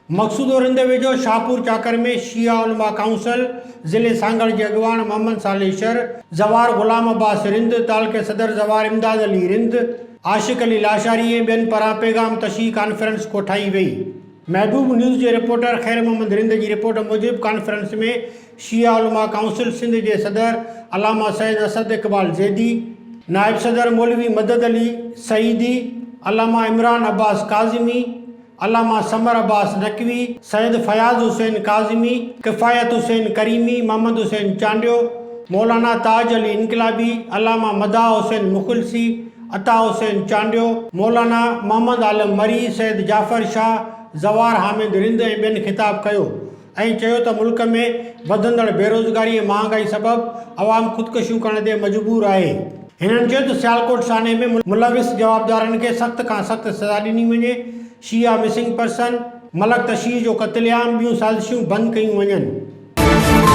मकसूद रिंद वेझो शाहपुर चाकर में शिया उलमा काउंसिल ज़िले सांगड़ के अगवान मोहम्मद सालेशर, जवार गुलाम अब्बास रिंद, तालके सदर जवार इमदाद अली रिंद, आशिक अली लाशारी ऐं ॿियनि पारां पैगाम तशी कॉन्फ्रेंस कोठाई वई। महबूब न्यूज़ जे रिपोर्टर ख़ैर मोहम्मद रिंद जी रिपोर्ट मूजिब कॉन्फ्रेंस में शिया उलमा काउंसिल सिंध के सदर अलामा सैयद असद इकबाल ज़ैदी, नायब सदर मौलवी मदद अली सईदी, अलामा इमरान अब्बास काज़मी, अलामा समर अब्बास नकवी, सैयद फयाज हुसैन काज़मी, किफ़ायत हुसैन करीमी, मोहम्मद हुसैन चांडियो, मौलाना ताज अली इनकलाबी, अलामा मदा हुसैन मुखलसी, अता हुसैन चांडियो, मौलाना मोहम्मद आलम मरी, सैयद जाफ़र शाह, जवार हामिद रिंद ऐं ॿियनि ख़िताब कयो ऐं चयो त मुल्क में वधंदड़ बेरोज़गारी ऐं महांगाई सबबि अवाम ख़ुदकुशियूं करण ते मजबूर आहे। हिननि चयो त सियालकोट साने में मुलविस जवाबदारनि खे सख़्त खां सख़्त सज़ा ॾिनी वञे, शिया मिसिंग पर्सन, मलक तशीह जो क़त्लेआम, ॿियूं साज़िशूं बंदि कयूं वञनि।